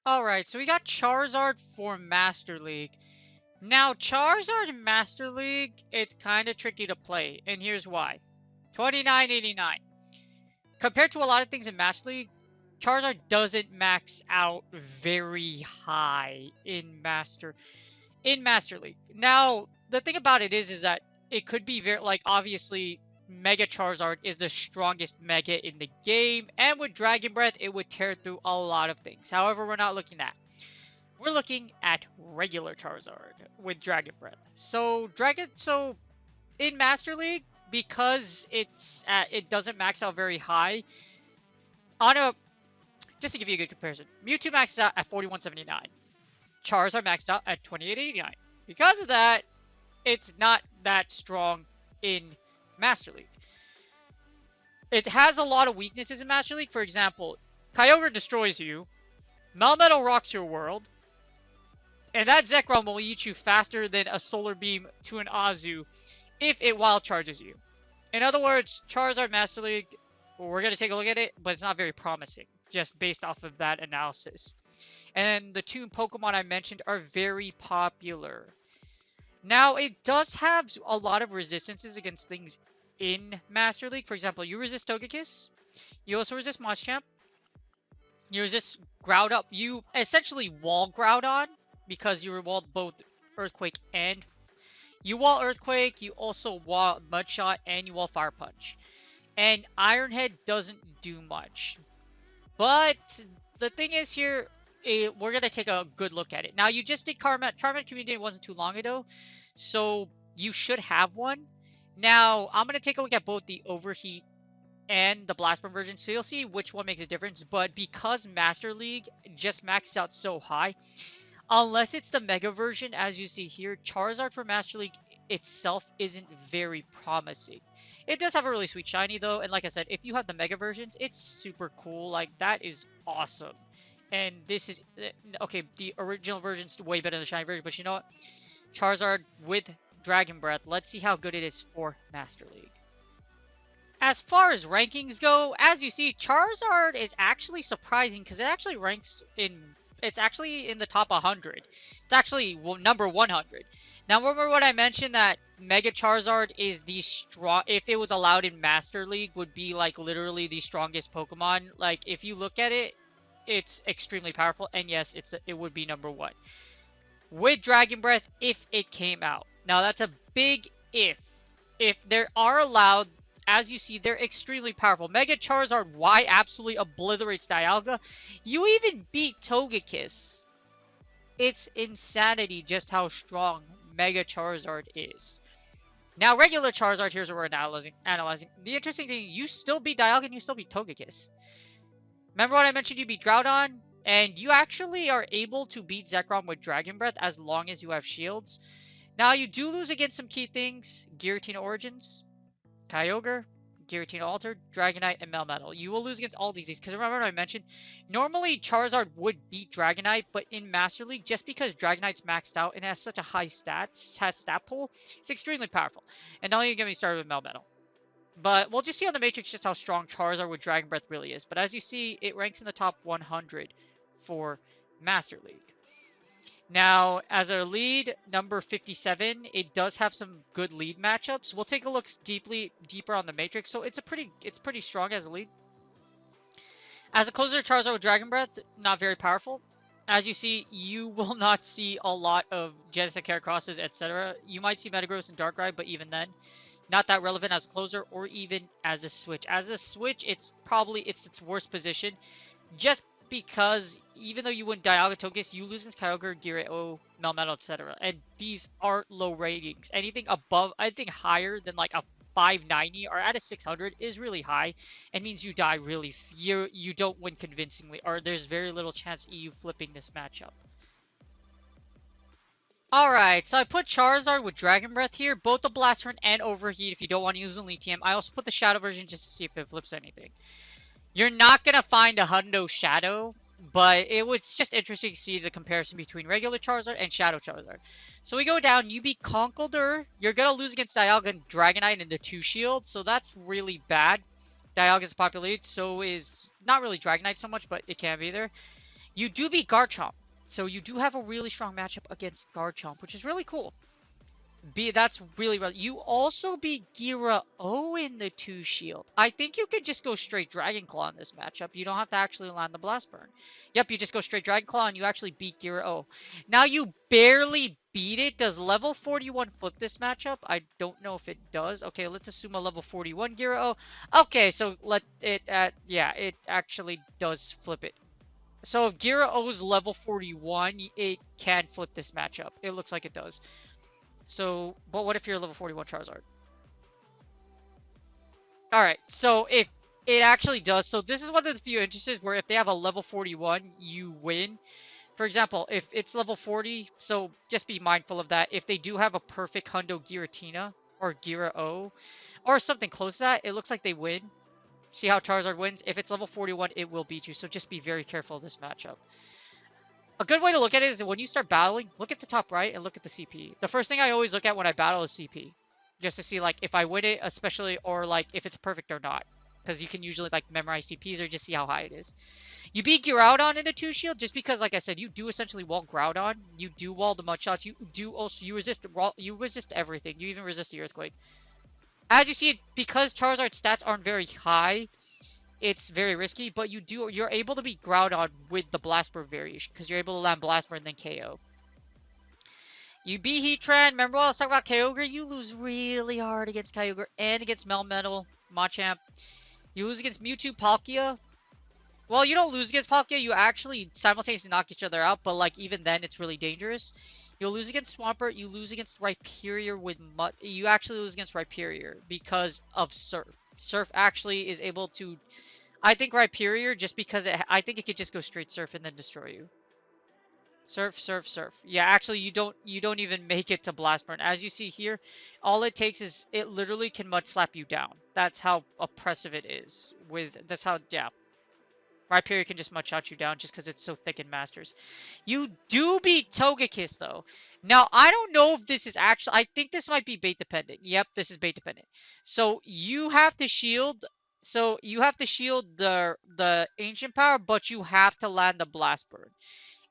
Alright, so we got Charizard for Master League. Now, Charizard in Master League, it's kind of tricky to play, and here's why. 29.89. Compared to a lot of things in Master League, Charizard doesn't max out very high in Master League. Now, the thing about it is that it could be very, like, obviously, Mega Charizard is the strongest Mega in the game, and with Dragon Breath, it would tear through a lot of things. However, we're not looking at. We're looking at regular Charizard with Dragon Breath. So in Master League, because it doesn't max out very high, just to give you a good comparison, Mewtwo maxes out at 41.79. Charizard maxed out at 28.89. Because of that, it's not that strong in Master League. It has a lot of weaknesses in Master League. For example, Kyogre destroys you, Melmetal rocks your world, and that Zekrom will eat you faster than a Solar Beam to an Azu if it wild charges you. In other words, Charizard Master League, we're going to take a look at it, but it's not very promising, just based off of that analysis. And the two Pokemon I mentioned are very popular. Now, it does have a lot of resistances against things in Master League. For example, you resist Togekiss. You also resist Machamp. You resist Groudon. You essentially wall Groudon because you walled both Earthquake and... You wall Earthquake, you also wall Mudshot, and you wall Fire Punch. And Iron Head doesn't do much. But the thing is here, we're going to take a good look at it. Now, you just did Karmat. Karmat Community wasn't too long ago, so you should have one. Now, I'm going to take a look at both the Overheat and the Blast Burn version, so you'll see which one makes a difference. But because Master League just maxed out so high, unless it's the Mega version, as you see here, Charizard for Master League itself isn't very promising. It does have a really sweet shiny, though, and like I said, if you have the Mega versions, it's super cool. Like, that is awesome. And this is... Okay, the original version's way better than the shiny version, but you know what? Charizard with Dragon Breath. Let's see how good it is for Master League. As far as rankings go, as you see, Charizard is actually surprising because it actually ranks in... It's actually in the top 100. It's actually number 100. Now, remember what I mentioned, that Mega Charizard is the strong... If it was allowed in Master League, would be, like, literally the strongest Pokemon. Like, if you look at it, it's extremely powerful. And yes, it would be number 1. With Dragon Breath, if it came out. Now, that's a big if. If they are allowed... As you see, they're extremely powerful. Mega Charizard Y absolutely obliterates Dialga. You even beat Togekiss. It's insanity just how strong Mega Charizard is. Now, regular Charizard, here's what we're analyzing. The interesting thing, you still beat Dialga and you still beat Togekiss. Remember what I mentioned? You beat Groudon? And you actually are able to beat Zekrom with Dragon Breath as long as you have shields. Now, you do lose against some key things. Giratina Origins, Kyogre, Giratina Altered, Dragonite, and Melmetal. You will lose against all these because remember what I mentioned? Normally, Charizard would beat Dragonite, but in Master League, just because Dragonite's maxed out and has such a high stat pool, it's extremely powerful. And don't even get me started with Melmetal. But we'll just see on the Matrix just how strong Charizard with Dragon Breath really is. But as you see, it ranks in the top 100 for Master League. Now, as our lead, number 57, it does have some good lead matchups. We'll take a look deeper on the Matrix. So it's pretty strong as a lead. As a closer, Charizard with Dragon Breath, not very powerful. As you see, you will not see a lot of Genesis Heracrosses, etc. You might see Metagross and Darkrai, but even then, not that relevant as a closer or even as a switch. As a switch, it's its worst position, just because even though you win Dialga, Togekiss, you lose against Kyogre, Gyarados, Melmetal, etc. And these aren't low ratings. Anything above, I think higher than like a 590 or at a 600 is really high. It means you die really, you don't win convincingly, or there's very little chance of you flipping this matchup. Alright, so I put Charizard with Dragon Breath here, both the Blast Burn and Overheat if you don't want to use the Lithium. I also put the Shadow version just to see if it flips anything. You're not going to find a Hundo Shadow, but it was just interesting to see the comparison between regular Charizard and Shadow Charizard. So we go down, you beat Conkeldurr, you're going to lose against Dialga and Dragonite in the 2 shield, so that's really bad. Dialga's populated, so is not really Dragonite so much, but it can be there. You do beat Garchomp. So you do have a really strong matchup against Garchomp, which is really cool. That's really well. You also beat Gira-O in the 2 shield. I think you could just go straight Dragon Claw in this matchup. You don't have to actually land the Blast Burn. Yep, you just go straight Dragon Claw and you actually beat Gira-O. Now you barely beat it. Does level 41 flip this matchup? I don't know if it does. Okay, let's assume a level 41 Gira-O. Okay, so yeah, it actually does flip it. So if Gira-O's level 41, it can flip this matchup. It looks like it does. So, but what if you're level 41 Charizard? Alright, so if it actually does, so this is one of the few instances where if they have a level 41, you win. For example, if it's level 40, so just be mindful of that. If they do have a perfect Hundo Giratina or Gira-O or something close to that, it looks like they win. See how Charizard wins? If it's level 41, it will beat you. So just be very careful of this matchup. A good way to look at it is that when you start battling, look at the top right and look at the CP. The first thing I always look at when I battle is CP. Just to see like if I win it, especially, or like if it's perfect or not. Because you can usually like memorize CPs or just see how high it is. You beat Groudon in a 2 shield just because, like I said, you do essentially wall Groudon. You do wall the mud shots. You do also, you resist everything. You even resist the Earthquake. As you see, because Charizard's stats aren't very high, it's very risky, but you're able to beat Groudon with the Blast Burn variation, because you're able to land Blast Burn and then KO. You beat Heatran. Remember when I was talking about Kyogre? You lose really hard against Kyogre and against Melmetal, Machamp. You lose against Mewtwo, Palkia. Well, you don't lose against Palkia. You actually simultaneously knock each other out, but like even then, it's really dangerous. You'll lose against Swampert. You lose against Rhyperior with Mud. You actually lose against Rhyperior because of Surf. Surf actually is able to. I think Rhyperior just because I think it could just go straight Surf and then destroy you. Surf, Surf, Surf. Yeah, actually, you don't even make it to Blast Burn. As you see here, all it takes is it literally can Mud Slap you down. That's how oppressive it is. That's how Rhyperior can just Mud Shot you down just because it's so thick in Masters. You do beat Togekiss, though. Now, I don't know if this is actually... I think this might be bait dependent. Yep, this is bait dependent. So, you have to shield... So, you have to shield the Ancient Power, but you have to land the Blast Burn.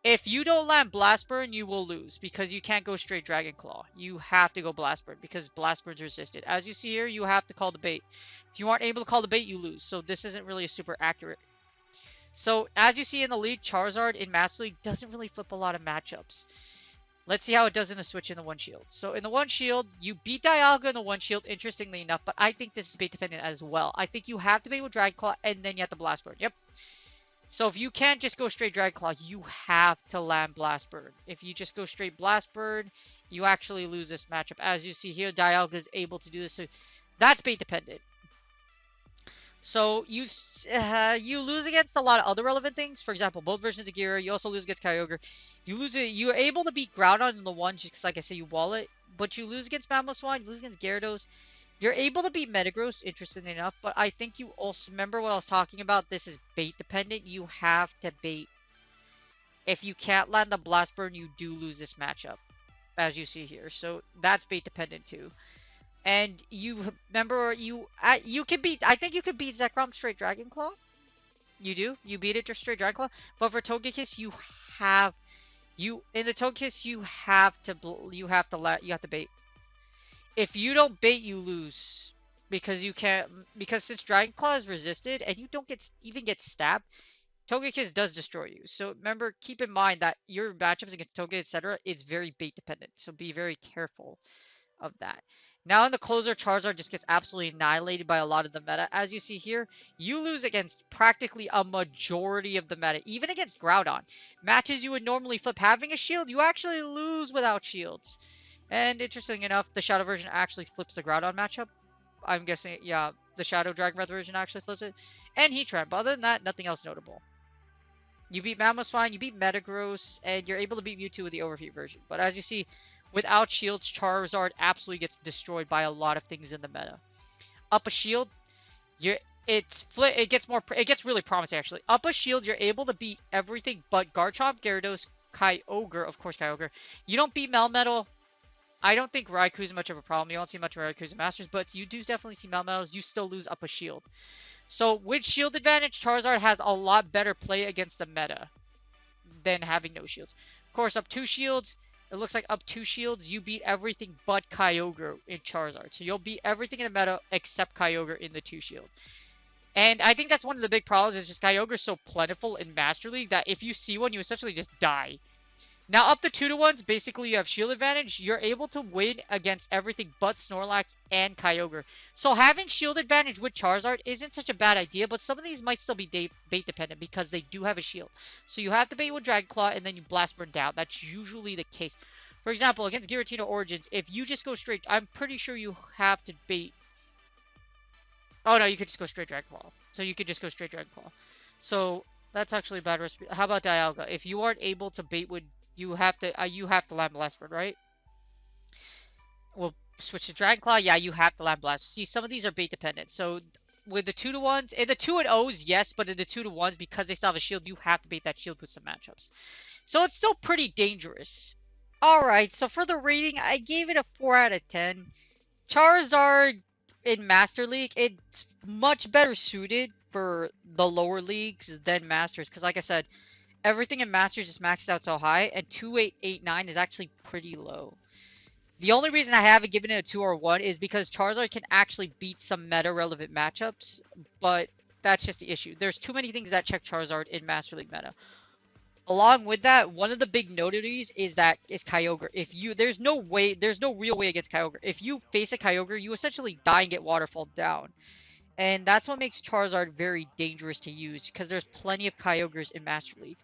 If you don't land Blast Burn, you will lose because you can't go straight Dragon Claw. You have to go Blast Burn because Blast Burn's resisted. As you see here, you have to call the bait. If you aren't able to call the bait, you lose. So, this isn't really super accurate. So, as you see in the league, Charizard in Master League doesn't really flip a lot of matchups. Let's see how it does in a switch in the 1 shield. So, in the 1 shield, you beat Dialga in the 1 shield, interestingly enough, but I think this is bait dependent as well. I think you have to bait with Dragon Claw, and then you have to Blast Burn. Yep. So, if you can't just go straight Dragon Claw, you have to land Blast Burn. If you just go straight Blast Burn, you actually lose this matchup. As you see here, Dialga is able to do this. So, that's bait dependent. So, you lose against a lot of other relevant things. For example, both versions of Gira. You also lose against Kyogre. You're able to beat Groudon in the 1 just because, like I said, you wall it. But you lose against Mamoswine. You lose against Gyarados. You're able to beat Metagross, interestingly enough. But I think you also... Remember what I was talking about? This is bait dependent. You have to bait. If you can't land the Blast Burn, you do lose this matchup. As you see here. So, that's bait dependent too. And you remember you can beat. I think you could beat Zekrom straight Dragon Claw. You do. You beat it just straight Dragon Claw. But for Togekiss, you have to bait. If you don't bait, you lose because you can't. Because since Dragon Claw is resisted and you don't even get stabbed, Togekiss does destroy you. So remember, keep in mind that your matchups against Togekiss, etc., it's very bait dependent. So be very careful of that. Now in the closer, Charizard just gets absolutely annihilated by a lot of the meta. As you see here, you lose against practically a majority of the meta, even against Groudon. Matches you would normally flip having a shield, you actually lose without shields. And interesting enough, the Shadow version actually flips the Groudon matchup. I'm guessing, yeah, the Shadow Dragon Breath version actually flips it. And Heatran. But other than that, nothing else notable. You beat Mamoswine, you beat Metagross, and you're able to beat Mewtwo with the Overheat version. But as you see, without shields, Charizard absolutely gets destroyed by a lot of things in the meta. Up a shield, it gets really promising actually. Up a shield, you're able to beat everything but Garchomp, Gyarados, Kyogre, of course Kyogre. You don't beat Melmetal. I don't think Raikou's much of a problem. You don't see much of Raikou's in Masters, but you do definitely see Melmetals. You still lose up a shield. So with shield advantage, Charizard has a lot better play against the meta than having no shields. Of course, up 2 shields, it looks like up 2 shields, you beat everything but Kyogre in Charizard. So you'll beat everything in the meta except Kyogre in the 2 shield. And I think that's one of the big problems is just Kyogre's so plentiful in Master League that if you see one, you essentially just die. Now up to 2-to-1s, basically you have shield advantage. You're able to win against everything but Snorlax and Kyogre. So having shield advantage with Charizard isn't such a bad idea, but some of these might still be bait dependent because they do have a shield. So you have to bait with Dragon Claw and then you Blast Burn down. That's usually the case. For example, against Giratina Origins, if you just go straight, I'm pretty sure you have to bait. Oh no, you could just go straight Dragon Claw. So you could just go straight Dragon Claw. So that's actually a bad recipe. How about Dialga? If you aren't able to bait with you have to Land Blast Bird, right? We'll switch to Dragon Claw. Yeah, you have to Land Blast. See, some of these are bait dependent. So with the 2-to-1s, in the 2 and O's, yes, but in the 2-to-1s, because they still have a shield, you have to bait that shield with some matchups. So it's still pretty dangerous. Alright, so for the rating, I gave it a 4 out of 10. Charizard in Master League, it's much better suited for the lower leagues than Masters. Because like I said, everything in Masters is maxed out so high, and 2889 is actually pretty low. The only reason I haven't given it a 2 or 1 is because Charizard can actually beat some meta-relevant matchups, but that's just the issue. There's too many things that check Charizard in Master League meta. Along with that, one of the big notaries is Kyogre. There's no real way against Kyogre. If you face a Kyogre, you essentially die and get waterfall down. And that's what makes Charizard very dangerous to use, because there's plenty of Kyogres in Master League.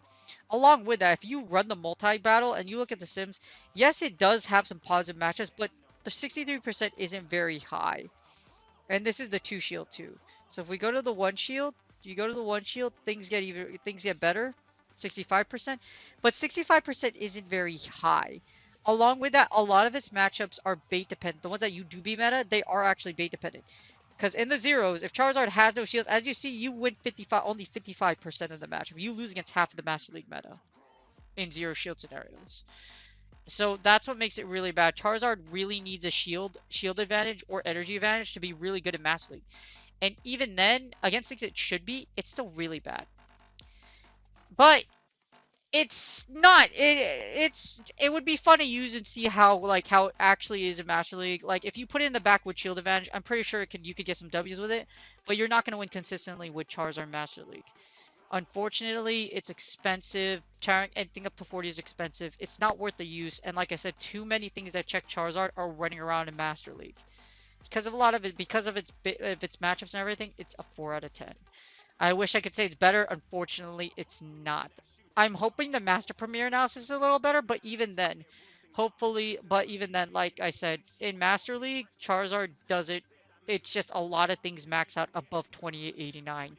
Along with that, if you run the multi-battle and you look at the Sims, yes, it does have some positive matchups, but the 63% isn't very high. And this is the 2 shield too. So if we go to the 1 shield, things get better, 65%. But 65% isn't very high. Along with that, a lot of its matchups are bait dependent. The ones that you do be meta, they are actually bait dependent. Because in the zeros, if Charizard has no shields, as you see, you win only 55% of the matchup. You lose against half of the Master League meta in 0 shield scenarios. So that's what makes it really bad. Charizard really needs a shield advantage or energy advantage to be really good in Master League. And even then, against things it should be, it's still really bad. But it's not. It would be fun to use and see how it actually is in Master League. Like if you put it in the back with shield advantage, I'm pretty sure you could get some W's with it, but you're not going to win consistently with Charizard Master League. Unfortunately, it's expensive. Anything up to 40 is expensive. It's not worth the use, and like I said, too many things that check Charizard are running around in Master League. Because of a lot of it, because of its matchups and everything, it's a 4 out of 10. I wish I could say it's better. Unfortunately, it's not. I'm hoping the Master Premier analysis is a little better, but even then, like I said, in Master League, Charizard does it. It's just a lot of things max out above 2889.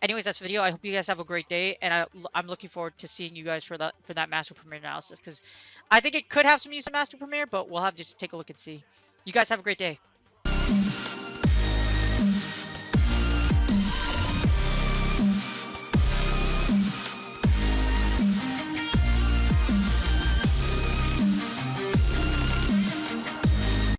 Anyways, that's the video. I hope you guys have a great day, and I'm looking forward to seeing you guys for that Master Premier analysis, because I think it could have some use in Master Premier, but we'll have to just take a look and see. You guys have a great day.